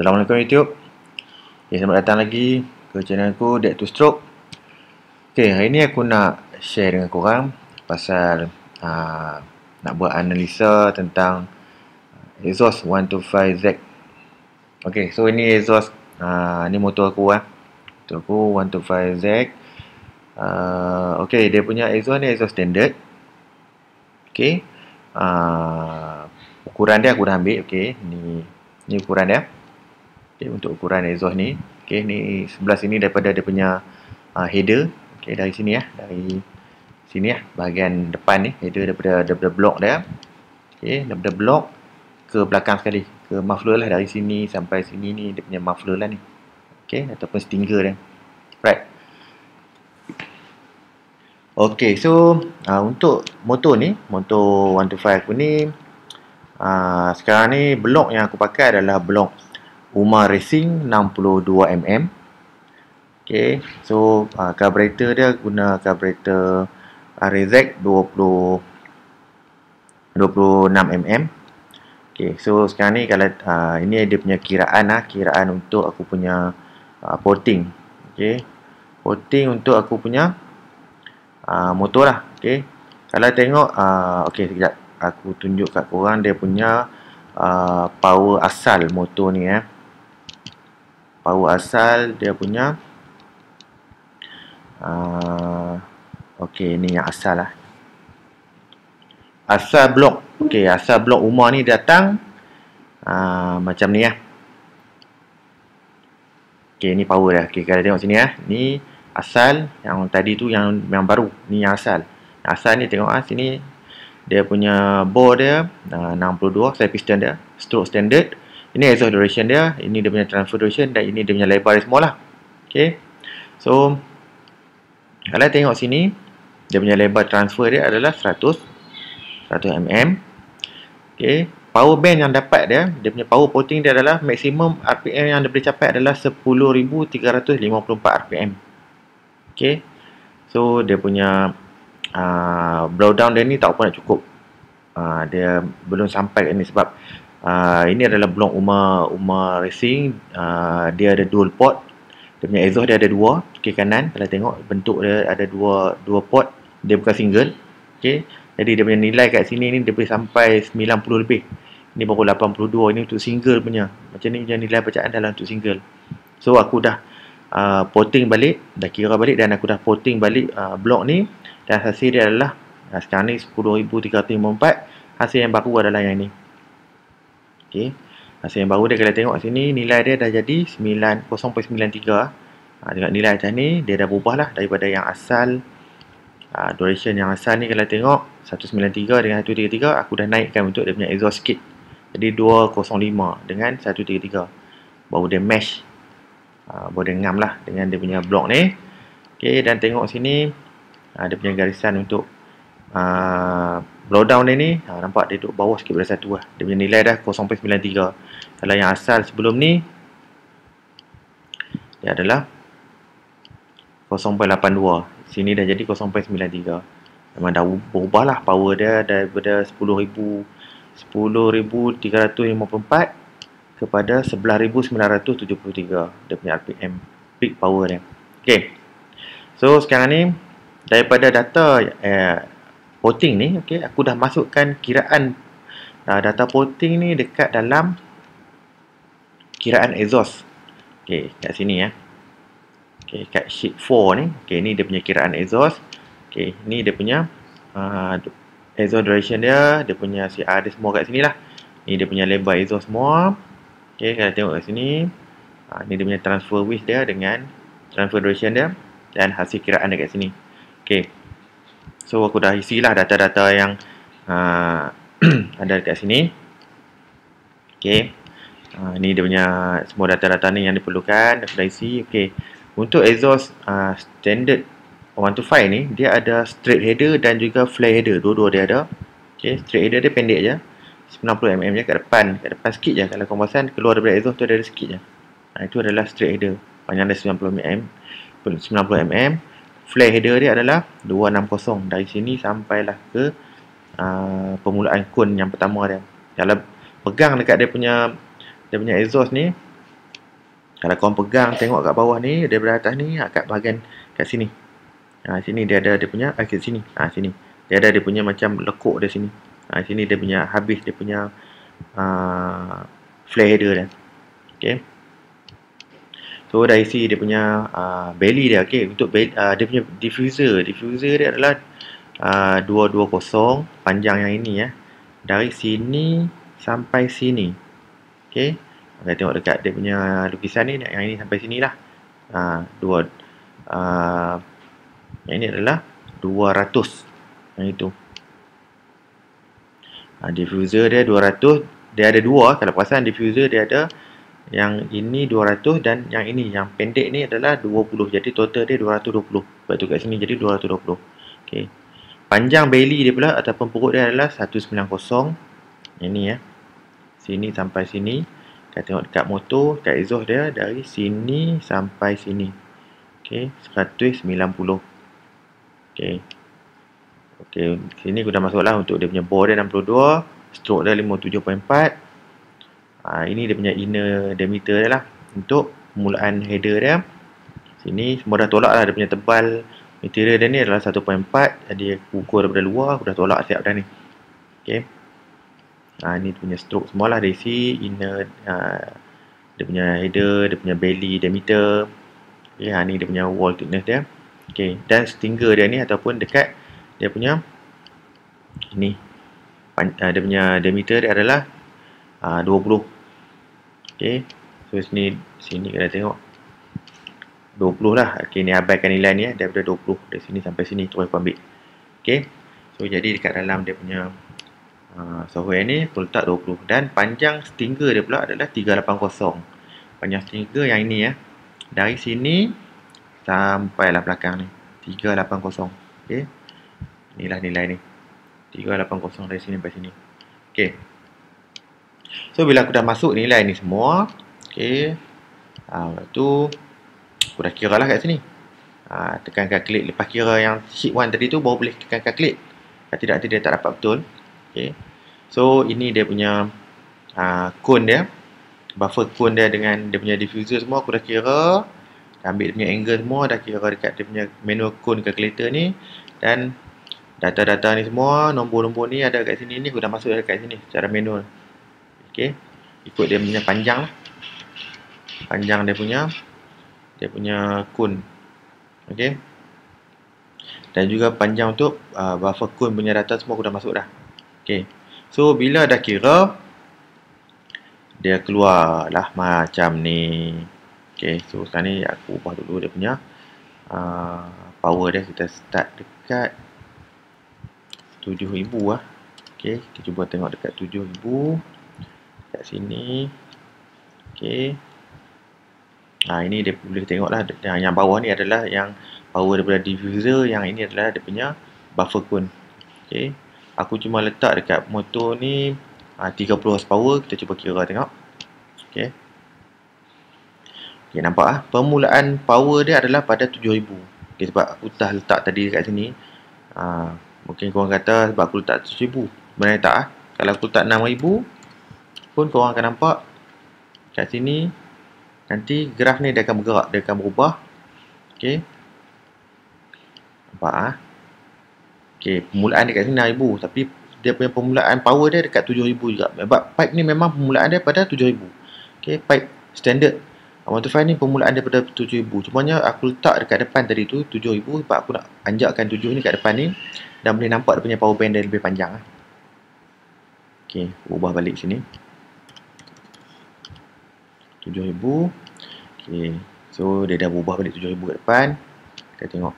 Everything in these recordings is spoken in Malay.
Assalamualaikum YouTube. Selamat datang lagi ke channel aku, Dare to Stroke. Hari ni aku nak share dengan korang pasal nak buat analisa tentang exhaust 125Z. So ini exhaust, ni motor aku motor aku 125Z. Dia punya exhaust ni exhaust standard. Ukuran dia aku dah ambil. Ni ukuran dia. Untuk ukuran exhaust ni. Ni sebelah sini daripada dia punya header. Dari sini dari sini bahagian depan ni, header daripada blok dia. Daripada blok ke belakang sekali, ke muffler lah, dari sini sampai sini ni dia punya muffler lah ni. Ataupun stinger dia. Right. So untuk motor ni, motor 125 aku ni, sekarang ni blok yang aku pakai adalah blok Umar Racing 62mm. Carburetor dia guna carburetor RZ 26mm. Sekarang ni kalau ini dia punya kiraan untuk aku punya porting. Porting untuk aku punya motor lah. Kalau tengok sekejap aku tunjuk kat korang dia punya power asal motor ni power asal dia punya ni yang asal lah. Asal blok. Asal blok Umar ni datang macam ni ni power dia. Kalau tengok sini ni asal, yang tadi tu yang baru. Ni yang asal. Yang asal ni tengok sini dia punya bore dia 62, saya piston dia, stroke standard. Ini exhaust duration dia, ini dia punya transfer duration, dan ini dia punya lebar dia semua lah. So kalau tengok sini, dia punya lebar transfer dia adalah 100 mm. Power band yang dapat dia punya power porting dia adalah maksimum RPM yang dia boleh capai adalah 10,354 RPM. So dia punya blowdown dia ni tak apa nak cukup. Dia belum sampai kat ni sebab ini adalah blok Umar Racing. Dia ada dual port. Dia punya exhaust dia ada dua, kiri kanan. Kalau tengok bentuk dia ada dua port. Dia bukan single. Jadi dia punya nilai kat sini ni dia boleh sampai 90 lebih. Ini baru 82. Ini untuk single punya. Macam ni punya nilai bacaan dalam untuk single. So aku dah porting balik, dah kira balik, dan aku dah porting balik blok ni. Dan hasil dia adalah sekarang ni 10,354. Hasil yang baru adalah yang ni. Hasil yang baru dia kalau tengok sini, nilai dia dah jadi 0.93. Dengan nilai macam ni, dia dah berubah lah daripada yang asal. Duration yang asal ni kalau tengok 193 dengan 133, aku dah naikkan untuk dia punya exhaust sikit. Jadi 205 dengan 133. Baru dia mesh, baru dia ngam lah dengan dia punya blok ni. Dan tengok sini, dia punya garisan untuk blowdown dia ni, nampak dia duduk bawah sikit pada 1 lah. Dia punya nilai dah 0.93. Kalau yang asal sebelum ni, dia adalah 0.82. Sini dah jadi 0.93. Memang dah berubah lah power dia daripada 10,354 kepada 11,973. Dia punya RPM peak power dia. So sekarang ni daripada data porting ni, aku dah masukkan kiraan data porting ni dekat dalam kiraan exhaust. Kat sini kat sheet 4 ni. Ni dia punya kiraan exhaust. Ni dia punya exhaust duration dia punya CR dia semua kat sini lah. Ni dia punya lebar exhaust semua. Kalau tengok kat sini, ni dia punya transfer width dia dengan transfer duration dia, dan hasil kiraan dekat sini. So aku dah isilah data-data yang ada dekat sini. Ni dia punya semua data-data ni yang diperlukan, aku dah isi. Untuk exhaust standard 125 ni, dia ada straight header dan juga flare header. Dua-dua dia ada. Straight header dia pendek je, 90mm je kat depan sikit je. Kalau kau perasan, keluar daripada exhaust tu ada sikit je. Itu adalah straight header, panjang dia 90mm. Flare header dia adalah 260. Dari sini sampailah ke permulaan kon yang pertama dia. Kalau pegang dekat dia punya exhaust ni, Kalau korang pegang tengok kat bawah ni, daripada atas ni, kat bahagian kat sini. Sini dia ada dia punya, kat sini. Sini. Dia ada dia punya macam lekuk dia sini. Sini dia punya habis dia punya flare header dia. Okay. So dah isi dia punya belly dia. Okay. Untuk dia punya diffuser. Diffuser dia adalah 220 panjang yang ini ya. Dari sini sampai sini. Okay. Kita tengok dekat dia punya lukisan ni, yang ini sampai sini lah. Yang ini adalah 200. Yang itu. Diffuser dia 200. Dia ada dua. Kalau perasan diffuser dia ada yang ini 200 dan yang ini, yang pendek ni adalah 20. Jadi total dia 220. Sebab tu kat sini jadi 220. Okay. Panjang belly dia pula ataupun perut dia adalah 190. Ini ya. Sini sampai sini. Kita tengok dekat motor, dekat exhaust dia dari sini sampai sini. Okay, 190. Okay. Okay, sini aku dah masuk lah untuk dia punya bore dia 62, stroke dia 57.4. Ini dia punya inner diameter dia lah untuk permulaan header dia. Sini semua dah tolak lah, dia punya tebal material dia ni adalah 1.4. Jadi aku ukur daripada luar, aku dah tolak siap dah ni. Okay. Ni punya stroke semualah dari isi, inner dia punya header, dia punya belly diameter. Okay, ni dia punya wall thickness dia. Okay, dan stinger dia ni ataupun dekat dia punya ini dia punya diameter dia adalah 20. Okay, so sini kita tengok 20 lah. Okay, ni abaikan nilai ni daripada 20 dari sini sampai sini terus ambil. Okay, so jadi dekat dalam dia punya software ni aku letak 20 dan panjang stinger dia pula adalah 380. Panjang stinger yang ini ya. Dari sini sampailah belakang ni 380. Okey. Inilah nilai ni. 380 dari sini sampai sini. Okey. So bila aku dah masuk nilai ni semua, okey. Lepas tu aku dah kira lah kat sini. Tekankan klik lepas kira yang sheet 1 tadi tu baru boleh tekankan klik. Kalau tidak nanti dia tak dapat betul. Okay. So ini dia punya cone dia, buffer cone dia dengan dia punya diffuser semua aku dah kira, ambil dia punya angle semua, dah kira dekat dia punya manual cone calculator ni, dan data-data ni semua, nombor-nombor ni ada kat sini ni, aku dah masuk dekat sini secara manual. Okay. Ikut dia punya panjang lah, panjang dia punya cone. Okay. Dan juga panjang untuk buffer cone punya data semua aku dah masuk dah. Okay. So bila dah kira, dia keluarlah macam ni. Okay. So sekarang ni aku ubah dulu dia punya power dia. Kita start dekat 7000 lah. Okay. Kita cuba tengok dekat 7000. Kat sini. Okay. Ini dia boleh tengok lah. Yang bawah ni adalah yang power daripada diffuser. Yang ini adalah dia punya buffer cone. Okay. Aku cuma letak dekat motor ni 30 horsepower. Kita cuba kira tengok. Okay. Okay, nampak lah. Permulaan power dia adalah pada 7000. Okay, sebab aku dah letak tadi dekat sini. Mungkin korang kata sebab aku letak 7000. Sebenarnya tak lah. Kalau aku letak 6000 pun korang akan nampak kat sini. Nanti graf ni dia akan bergerak. Dia akan berubah. Okay. Nampak lah. Okay, permulaan dekat sini 6000, tapi dia punya permulaan power dia dekat 7000 juga. Sebab pipe ni memang permulaan dia pada 7000. Okay, pipe standard 125 ni permulaan dia pada 7000. Cumanya aku letak dekat depan tadi tu 7000 sebab aku nak anjakkan 7 ni kat depan ni dan boleh nampak dia punya power band dia lebih panjang lah. Okay, ubah balik sini 7000. Okay, so dia dah berubah balik 7000 kat depan. Kita tengok.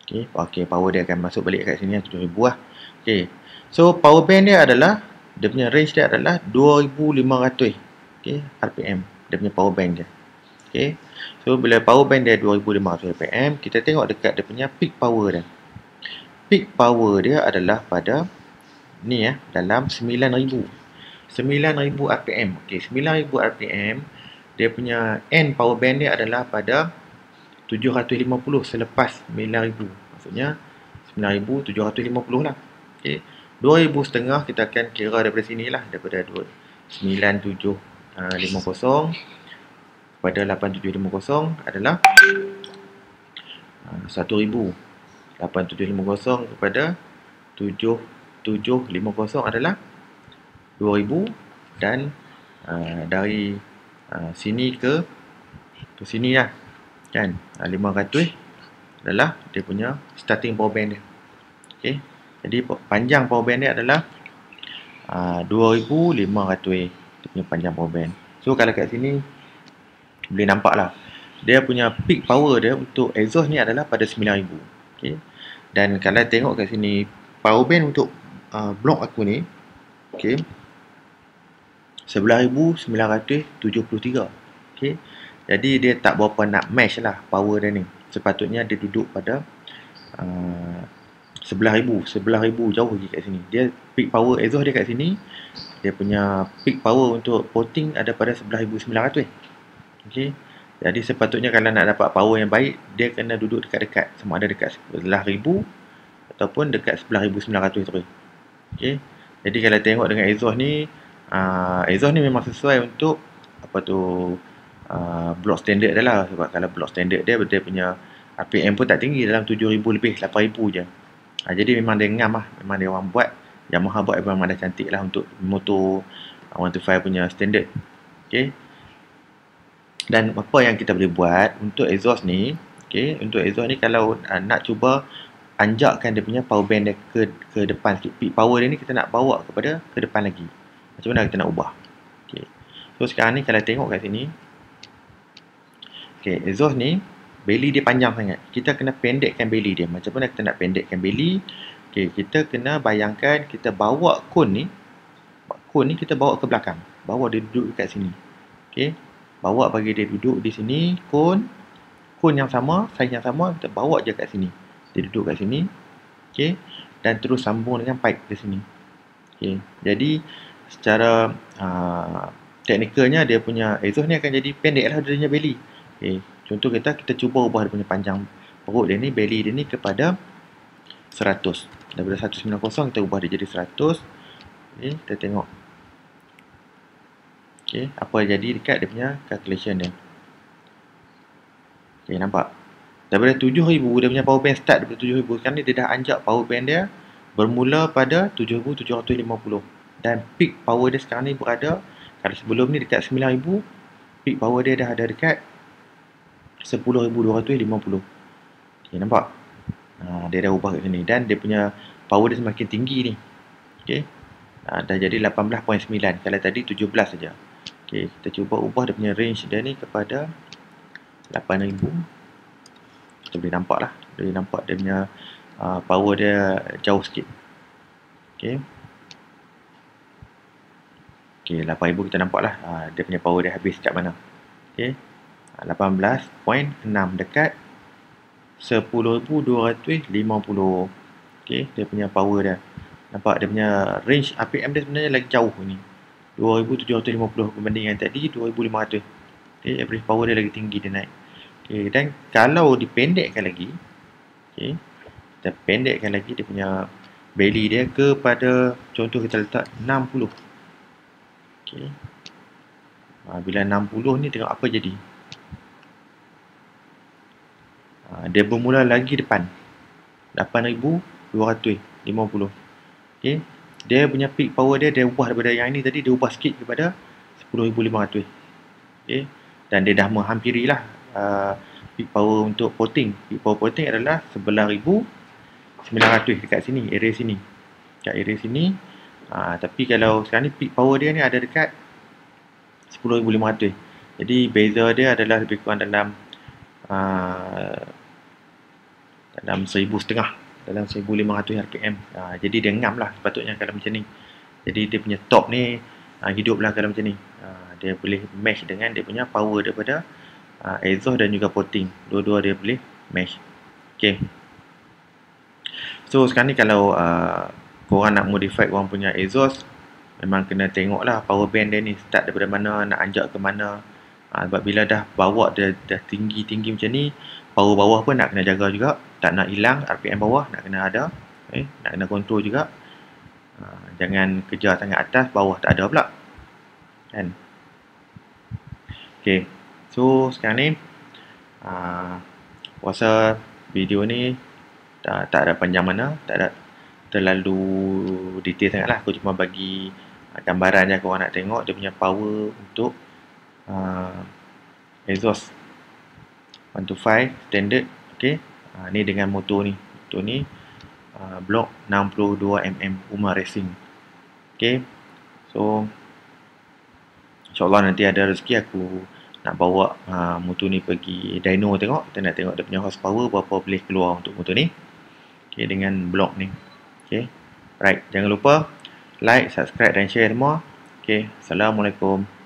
Okay, power dia akan masuk balik kat sini 7000 lah. Okay, so power band dia adalah, dia punya range dia adalah 2500 RPM. Dia punya power band dia. Okay, so bila power band dia 2500 RPM, kita tengok dekat dia punya peak power dia. Peak power dia adalah pada ni dalam 9000 RPM. Okay, 9000 RPM. Dia punya end power band dia adalah pada 750 selepas 9000. Maksudnya 9750 lah. Okey. 2000 kita akan kira daripada sini lah, daripada 9750 kepada kepada 8750 adalah 1000. 8750 kepada 7750 adalah 2000. Dan dari sini ke sini lah kan, 500 adalah dia punya starting power band dia. Okay. Jadi panjang power band dia adalah 2500 dia punya panjang power band. So kalau kat sini boleh nampak lah, dia punya peak power dia untuk exhaust ni adalah pada 9000. Okay. Dan kalau tengok kat sini power band untuk blok aku ni, okay, 11,973. Okay. Jadi dia tak berapa nak match lah power dia ni. Sepatutnya dia duduk pada 11,000 jauh lagi kat sini. Dia peak power exhaust dia kat sini, dia punya peak power untuk porting ada pada 11,900. Okay. Jadi sepatutnya kalau nak dapat power yang baik, dia kena duduk dekat-dekat, sama ada dekat 11,000 ataupun dekat 11,900 terus. Okay. Jadi kalau tengok dengan exhaust ni memang sesuai untuk apa tu block standard dia lah. Sebab kalau block standard dia punya RPM pun tak tinggi, dalam 7,000 lebih, 8,000 je. Jadi memang dia ngam lah, memang dia orang buat, Yamaha buat memang dah cantik lah untuk motor 125 punya standard. Okay. Dan apa yang kita boleh buat untuk exhaust ni, okay, untuk exhaust ni kalau nak cuba anjakkan dia punya power band dia ke depan sikit, peak power dia ni kita nak bawa ke depan lagi. Macam mana kita nak ubah? Okay. So sekarang ni kalau tengok kat sini, okay, exhaust ni belly dia panjang sangat. Kita kena pendekkan belly dia. Macam mana kita nak pendekkan belly? Okay, kita kena bayangkan kita bawa kon ni kita bawa ke belakang. Bawa dia duduk kat sini. Okay. Bawa bagi dia duduk di sini, kon yang sama, saiz yang sama, kita bawa je kat sini. Dia duduk kat sini. Okay. Dan terus sambung dengan pipe di sini. Okay. Jadi secara teknikalnya dia punya exhaust ni akan jadi pendek lah dia punya belly. Okay. Contoh kita cuba ubah dia punya panjang perut dia ni, belly dia ni kepada 100. Daripada 190 kita ubah dia jadi 100. Okay. Kita tengok. Okay. Apa jadi dekat dia punya calculation dia. Okay, nampak? Daripada 7,000 dia punya power band start daripada 7,000. Sekarang ni dia dah anjak power band dia bermula pada 7,750. Dan peak power dia sekarang ni berada, kalau sebelum ni dekat 9,000, peak power dia dah ada dekat 10,250. Okay, nampak? Dia dah ubah kat sini. Dan dia punya power dia semakin tinggi ni. Okay. Dah jadi 18.9. Kalau tadi 17 saja. Okay, kita cuba ubah dia punya range dia ni kepada 8,000. Kita boleh nampak lah. Boleh nampak dia punya power dia jauh sikit. Okay. Okay, 8,000 kita nampak lah. Dia punya power dia habis kat mana. Okay. 18.6 dekat 10,250. Okay, dia punya power dia. Nampak dia punya range RPM dia sebenarnya lagi jauh ni. 2,750 berbanding yang tadi 2,500. Okay, average power dia lagi tinggi dia naik. Okay, dan kalau dipendekkan lagi, okay, kita pendekkan lagi dia punya belly dia kepada, contoh kita letak 60. Okay. Bila 60 ni tengok apa jadi. Dia bermula lagi depan 8,250. Okay. Dia punya peak power dia ubah daripada yang ini tadi, dia ubah sikit kepada 10,500. Okay. Dan dia dah menghampiri lah peak power untuk porting. Peak power porting adalah 11,900 dekat sini, area sini. Dekat area sini. Tapi kalau sekarang ni peak power dia ni ada dekat 10,500. Jadi beza dia adalah lebih kurang dalam 1,500, dalam 1,500 RPM. Jadi dia ngam lah sepatutnya kalau macam ni. Jadi dia punya top ni hidup lah kalau macam ni. Dia boleh match dengan dia punya power daripada exhaust dan juga porting. Dua-dua dia boleh match. Okay. So sekarang ni kalau korang nak modify korang punya exhaust, memang kena tengok lah power band dia ni start daripada mana, nak anjak ke mana. Sebab bila dah bawa dah tinggi-tinggi macam ni, power bawah pun nak kena jaga juga. Tak nak hilang, RPM bawah nak kena ada. Nak kena kontrol juga. Jangan kejar sangat atas, bawah tak ada pula. Kan? Okay. So sekarang ni puasa video ni tak ada panjang mana, tak ada terlalu detail sangat lah. Aku cuma bagi gambaran je korang nak tengok dia punya power untuk exhaust 125 standard. Okay, ni dengan motor ni. Motor ni blok 62mm Puma Racing. Okay, so InsyaAllah nanti ada rezeki aku nak bawa motor ni pergi dyno tengok. Kita nak tengok dia punya horsepower berapa boleh keluar untuk motor ni. Okay, dengan blok ni. Okay, right, jangan lupa like, subscribe dan share semua. Okay, Assalamualaikum.